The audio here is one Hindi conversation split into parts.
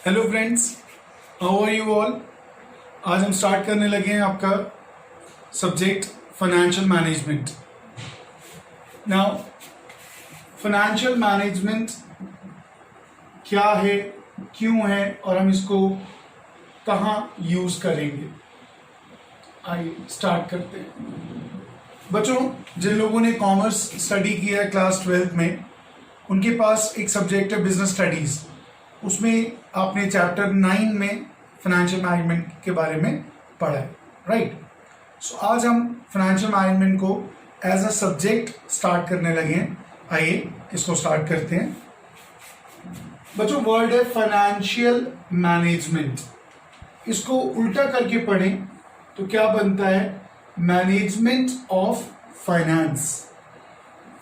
Hello friends, how are you all. आज हम स्टार्ट करने लगे हैं आपका subject financial management. Now financial management क्या है, क्यों है और हम इसको कहाँ यूज करेंगे, आइए स्टार्ट करते हैं। बच्चों, जिन लोगों ने कॉमर्स स्टडी किया है क्लास 12th में, उनके पास एक सब्जेक्ट है बिजनेस स्टडीज। उसमें आपने चैप्टर 9 में फाइनेंशियल मैनेजमेंट के बारे में पढ़ा है, राइट। सो आज हम फाइनेंशियल मैनेजमेंट को एज अ सब्जेक्ट स्टार्ट करने लगे हैं। आइए इसको स्टार्ट करते हैं। बच्चों, वर्ड है फाइनेंशियल मैनेजमेंट। इसको उल्टा करके पढ़ें तो क्या बनता है, management of finance.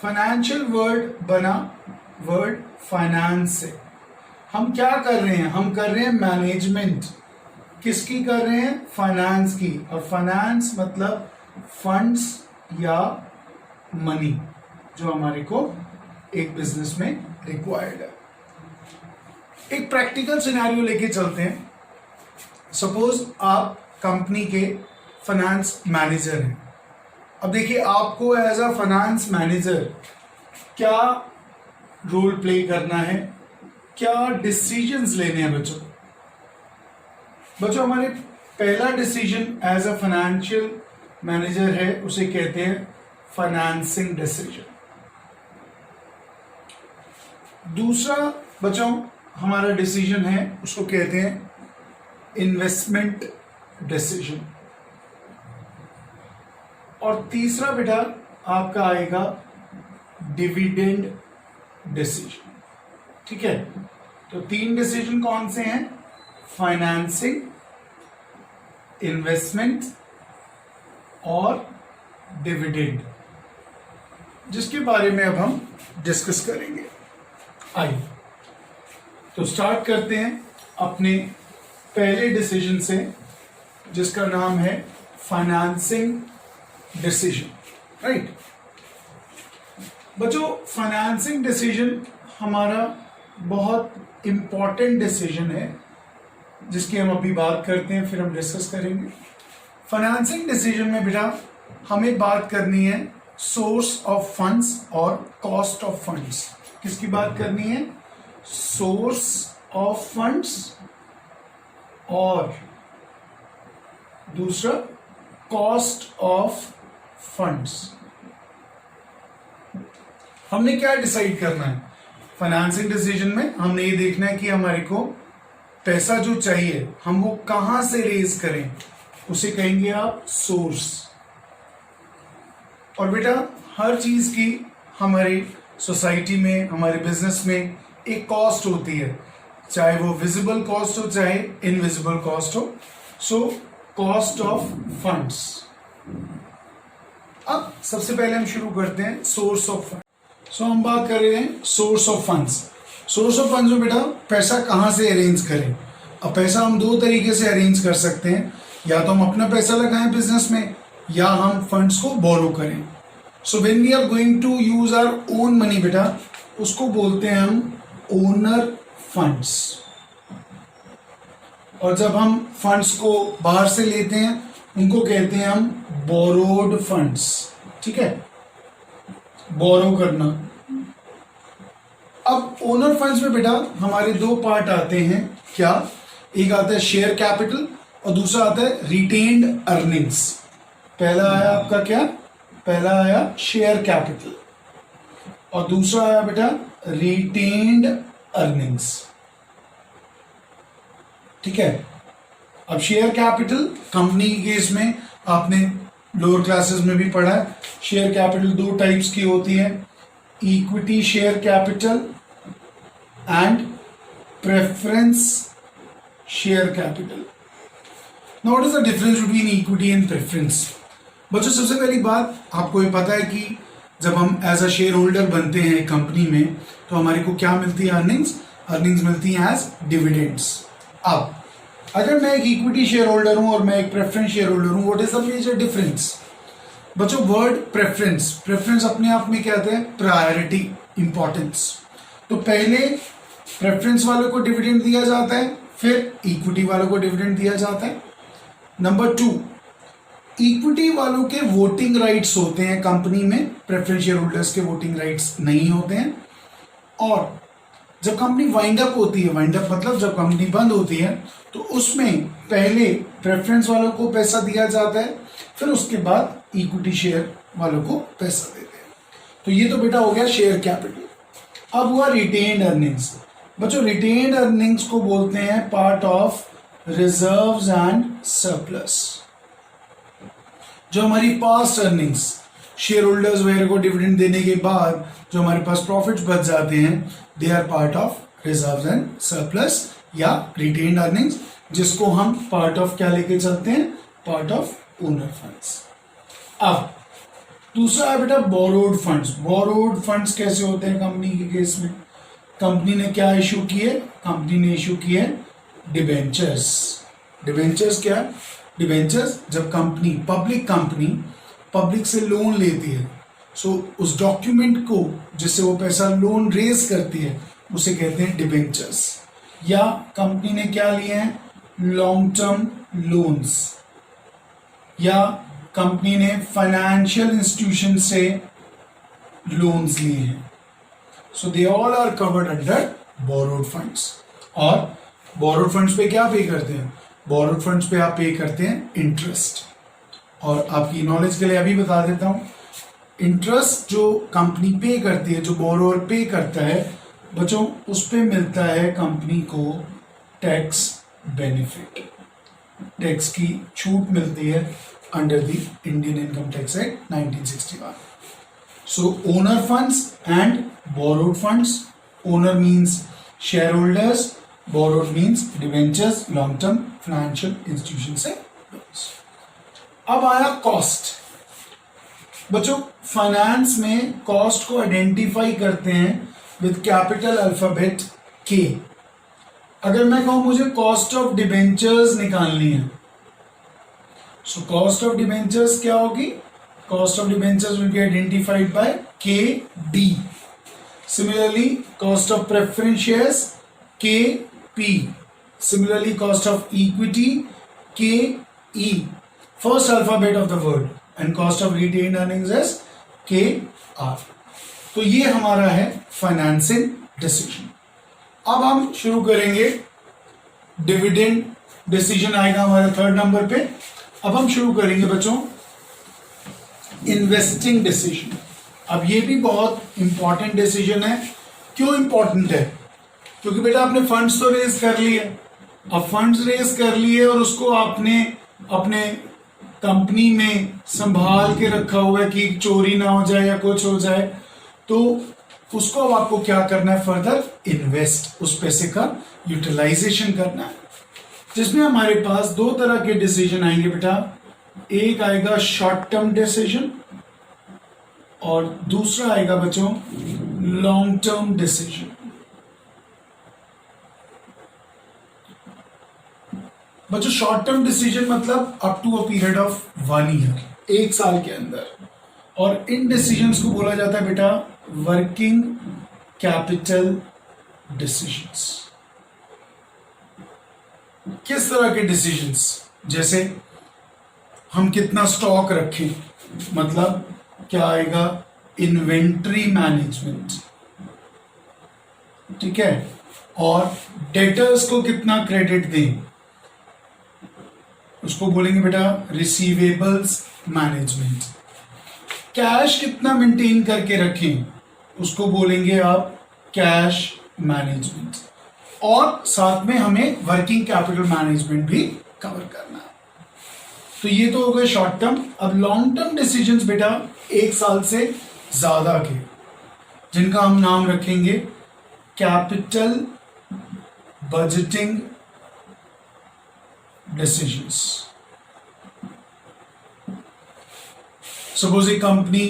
Financial word बना वर्ड फाइनेंस से। हम क्या कर रहे हैं, हम कर रहे हैं मैनेजमेंट। किसकी कर रहे हैं, फाइनेंस की। और फाइनेंस मतलब फंड्स या मनी जो हमारे को एक बिजनेस में रिक्वायर्ड है। एक प्रैक्टिकल सिनेरियो लेके चलते हैं। सपोज आप कंपनी के फाइनेंस मैनेजर हैं। अब देखिए, आपको एज अ फाइनेंस मैनेजर क्या रोल प्ले करना है, क्या डिसीजंस लेने हैं। बच्चों हमारे पहला decision as a financial manager है, उसे कहते हैं फाइनेंसिंग डिसीजन। दूसरा बच्चों हमारा डिसीजन है, उसको कहते हैं इन्वेस्टमेंट डिसीजन। और तीसरा बेटा आपका आएगा डिविडेंड डिसीजन। ठीक है, तो 3 डिसीजन कौन से हैं, फाइनेंसिंग, इन्वेस्टमेंट और डिविडेंड, जिसके बारे में अब हम डिस्कस करेंगे। आइए तो स्टार्ट करते हैं अपने पहले डिसीजन से, जिसका नाम है फाइनेंसिंग डिसीजन, राइट। बच्चों, फाइनेंसिंग डिसीजन हमारा बहुत इंपॉर्टेंट डिसीजन है, जिसकी हम अभी बात करते हैं, फिर हम डिस्कस करेंगे। फाइनेंसिंग डिसीजन में बेटा हमें बात करनी है सोर्स ऑफ फंड्स और कॉस्ट ऑफ फंड्स। किसकी बात करनी है, सोर्स ऑफ फंड्स और दूसरा कॉस्ट ऑफ फंड्स। हमने क्या डिसाइड करना है फाइनेंसिंग डिसीजन में, हमने ये देखना है कि हमारे को पैसा जो चाहिए हम वो कहां से रेज करें, उसे कहेंगे आप सोर्स। और बेटा हर चीज की हमारी सोसाइटी में, हमारे बिजनेस में एक कॉस्ट होती है, चाहे वो विजिबल कॉस्ट हो चाहे इनविजिबल कॉस्ट हो। So cost of funds. अब सबसे पहले हम शुरू करते हैं सोर्स ऑफ फंड। सो हम बात कर रहे हैं source of funds. Source of funds में बेटा पैसा कहाँ से अरेंज करें। अब पैसा हम 2 तरीके से अरेंज कर सकते हैं, या तो हम अपना पैसा लगाएं बिजनेस में, या हम फंड्स को बोरो करें। So when we are going to use our own money बेटा, उसको बोलते हैं हम ओनर फंड्स। और जब हम फंड्स को बाहर से लेते हैं, उनको कहते हैं हम बोरोड फंड्स। ठीक है, बोरो करना। अब ओनर फंड्स में बेटा हमारे 2 पार्ट आते हैं। क्या, एक आता है शेयर कैपिटल और दूसरा आता है रिटेन्ड अर्निंग्स। पहला आया आपका क्या, पहला आया शेयर कैपिटल और दूसरा आया बेटा रिटेन्ड अर्निंग्स। ठीक है, अब शेयर कैपिटल कंपनी के केस में आपने लोअर क्लासेस में भी पढ़ा है। शेयर कैपिटल 2 टाइप्स की होती है, equity share capital and preference share capital. Now what is the difference between equity and preference. बच्चों सबसे पहली बात आपको ये पता है कि जब हम एज अ शेयर होल्डर बनते हैं कंपनी में, तो हमारे को क्या मिलती है, अर्निंग्स मिलती हैं एज डिविडेंड्स। अब अगर मैं एक इक्विटी शेयर होल्डर हूं और मैं एक प्रेफरेंस शेयर होल्डर हूं, what is the major difference. बच्चों वर्ड प्रेफरेंस अपने आप में क्या आता है, प्रायोरिटी, इंपॉर्टेंस। तो पहले प्रेफरेंस वालों को डिविडेंड दिया जाता है, फिर इक्विटी वालों को डिविडेंड दिया जाता है। नंबर 2, इक्विटी वालों के वोटिंग राइट्स होते हैं कंपनी में, प्रेफरेंस शेयर होल्डर्स के वोटिंग राइट्स नहीं होते हैं। और जब कंपनी वाइंड अप होती है, वाइंड अप मतलब जब कंपनी बंद होती है, तो उसमें पहले प्रेफरेंस वालों को पैसा दिया जाता है, फिर उसके बाद इक्विटी शेयर वालों को पैसा देते हैं। तो ये तो बेटा हो गया शेयर कैपिटल। अब हुआ रिटेन्ड अर्निंग्स। बच्चों रिटेन्ड अर्निंग्स को बोलते हैं part of reserves and surplus. जो हमारी पास्ट अर्निंग्स, शेयर होल्डर्स वगैरह को डिविडेंड देने के बाद जो हमारे पास प्रॉफिट्स बच जाते हैं, they are part of reserves and surplus या रिटेन्ड अर्निंग्स, जिसको हम पार्ट ऑफ क्या लेके चलते हैं, पार्ट ऑफ ओनर फंड्स। अब दूसरा है बेटा बोरोड फंड्स। बोरोड फंड्स कैसे होते हैं कंपनी के केस में? कंपनी ने क्या इशू किए? कंपनी ने इशू किए डिबेंचर्स। डिबेंचर्स क्या? डिबेंचर्स जब कंपनी, कंपनी पब्लिक से लोन लेती है, सो उस डॉक्यूमेंट को जिससे वो पैसा लोन रेज करती है उसे कहते हैं डिबेंचर्स। या कंपनी ने क्या लिए हैं? Long term loans. या कंपनी ने फाइनेंशियल इंस्टीट्यूशन से लोन्स लिए हैं। So they all are covered under borrowed funds. और बोरोड फंड्स पे क्या पे करते हैं? बोरोड फंड्स पे आप पे करते हैं इंटरेस्ट। और आपकी नॉलेज के लिए अभी बता देता हूं, इंटरेस्ट जो कंपनी पे करती है, जो बोरोवर पे करता है बच्चों, उस पे मिलता है कंपनी को टैक्स बेनिफिट, टैक्स की छूट मिलती है under the Indian income tax act 1961। So owner funds and borrowed funds. Owner means share holders, borrowed means debentures, long term financial institution से लोन्स। अब आया कॉस्ट। बच्चों फाइनेंस में कॉस्ट को आइडेंटिफाई करते हैं विद कैपिटल अल्फाबेट के। अगर मैं कहूं मुझे कॉस्ट ऑफ डिबेंचर्स निकालनी है, सो कॉस्ट ऑफ डिबेंचर्स क्या होगी? Cost of debentures will be identified by K D. Similarly cost of preference shares K P. Similarly cost of equity K E, first alphabet of the word, and cost of retained earnings is K R. तो ये हमारा है फाइनेंसिंग डिसीजन। अब हम शुरू करेंगे, डिविडेंड डिसीजन आएगा हमारा 3rd नंबर पे। अब हम शुरू करेंगे बच्चों इन्वेस्टिंग डिसीजन। अब ये भी बहुत इंपॉर्टेंट डिसीजन है। क्यों इंपॉर्टेंट है? क्योंकि बेटा आपने फंड्स तो रेज कर लिए, अब फंड्स रेज कर लिए और उसको आपने अपने कंपनी में संभाल के रखा हुआ है कि चोरी ना हो जाए या कुछ हो जाए, तो उसको अब आपको क्या करना है? फर्दर इन्वेस्ट, उस पैसे का यूटिलाइजेशन करना है। जिसमें हमारे पास 2 तरह के डिसीजन आएंगे बेटा। एक आएगा शॉर्ट टर्म डिसीजन और दूसरा आएगा बच्चों लॉन्ग टर्म डिसीजन। बच्चों शॉर्ट टर्म डिसीजन मतलब up to a period of 1 year, 1 साल के अंदर। और इन डिसीजंस को बोला जाता है बेटा वर्किंग कैपिटल डिसीजंस। किस तरह के डिसीजंस? जैसे हम कितना स्टॉक रखें, मतलब क्या आएगा? इन्वेंट्री मैनेजमेंट, ठीक है। और डेटर्स को कितना क्रेडिट दें, उसको बोलेंगे बेटा रिसीवेबल्स मैनेजमेंट। कैश कितना मेंटेन करके रखें, उसको बोलेंगे आप कैश मैनेजमेंट। और साथ में हमें वर्किंग कैपिटल मैनेजमेंट भी कवर करना है। तो ये तो हो गए शॉर्ट टर्म। अब लॉन्ग टर्म डिसीजंस बेटा 1 साल से ज्यादा के, जिनका हम नाम रखेंगे कैपिटल बजटिंग डिसीजंस। सपोज एक कंपनी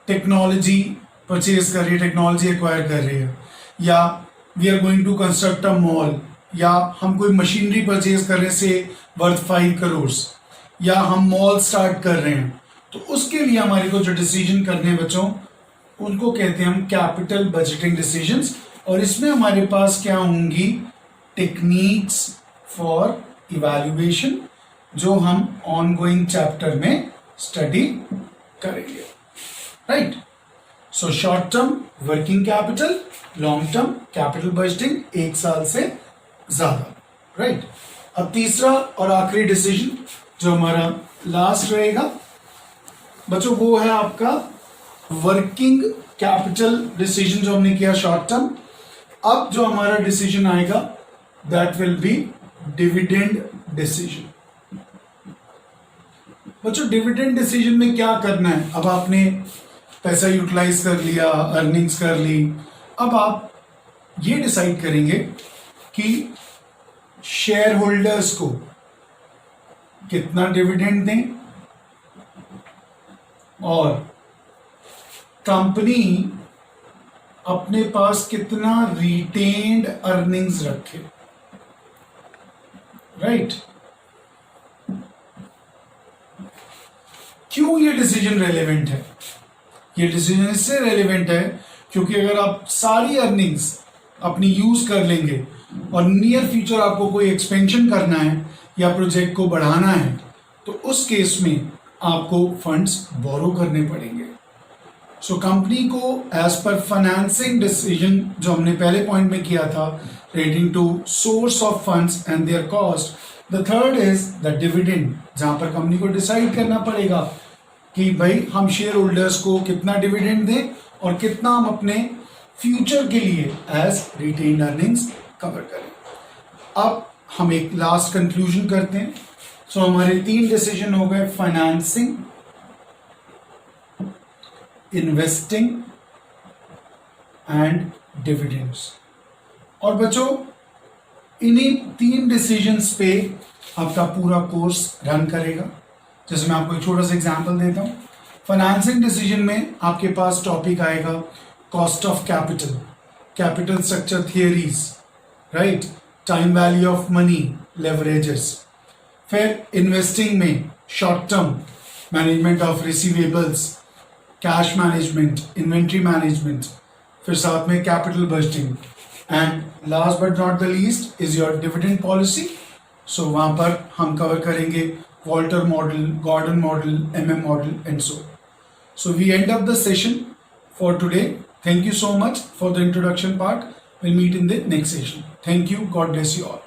टेक्नोलॉजी परचेज कर रही है, टेक्नोलॉजी एक्वायर कर रही है, या we are going to construct a mall, या हम कोई मशीनरी परचेज कर रहे हैं से वर्थ 5 करोड़, या हम मॉल स्टार्ट कर रहे हैं, तो उसके लिए हमारे को जो डिसीजन करने हैं बच्चों, उनको कहते हैं हम कैपिटल बजटिंग डिसीजंस। और इसमें हमारे पास क्या होंगी? टेक्निक्स फॉर इवैल्यूएशन, जो हम ऑनगोइंग चैप्टर में स्टडी करेंगे, right. So short term working capital, long term capital budgeting, 1 साल से ज्यादा, राइट। अब तीसरा और आखिरी डिसीजन जो हमारा लास्ट रहेगा बच्चों, वो है आपका वर्किंग कैपिटल डिसीजन जो हमने किया शॉर्ट टर्म। अब जो हमारा डिसीजन आएगा that will be dividend decision. बच्चों डिविडेंड डिसीजन में क्या करना है, अब आपने पैसा यूटिलाइज कर लिया, अर्निंग्स कर ली, अब आप ये डिसाइड करेंगे कि शेयर होल्डर्स को कितना डिविडेंड दें और कंपनी अपने पास कितना रिटेन्ड अर्निंग्स रखे, राइट। क्यों ये डिसीजन रेलेवेंट है? ये डिसीजन इससे रेलेवेंट है क्योंकि अगर आप सारी अर्निंग्स अपनी यूज कर लेंगे और नियर फ्यूचर आपको कोई एक्सपेंशन करना है या प्रोजेक्ट को बढ़ाना है, तो उस केस में आपको फंड्स बोरो करने पड़ेंगे। सो कंपनी को एज पर फाइनेंसिंग डिसीजन जो हमने पहले पॉइंट में किया था, relating to source of funds and their cost, the third is the dividend, जहां पर कंपनी को डिसाइड करना पड़ेगा कि भाई हम शेयर होल्डर्स को कितना डिविडेंड दें और कितना हम अपने फ्यूचर के लिए एज रिटेन्ड अर्निंग्स कवर करें। अब हम एक लास्ट कंक्लूजन करते हैं। सो हमारे 3 डिसीजन हो गए, फाइनेंसिंग, इन्वेस्टिंग एंड डिविडेंड्स। और बच्चों इन्हीं 3 डिसीजंस पे आपका पूरा कोर्स रन करेगा। जैसे मैं आपको एक छोटा सा एग्जांपल देता हूं। फाइनेंसिंग डिसीजन में आपके पास टॉपिक आएगा cost of capital, capital structure theories, right, time value of money, leverages. फिर इन्वेस्टिंग में short term management of receivables, cash management, inventory management, फिर साथ में capital budgeting, and last but not the least is your dividend policy. So वहां पर हम कवर करेंगे Walter model, Gordon model, MM model and so we end up the session for today. Thank you so much for the introduction part. We'll meet in the next session. Thank you. God bless you all.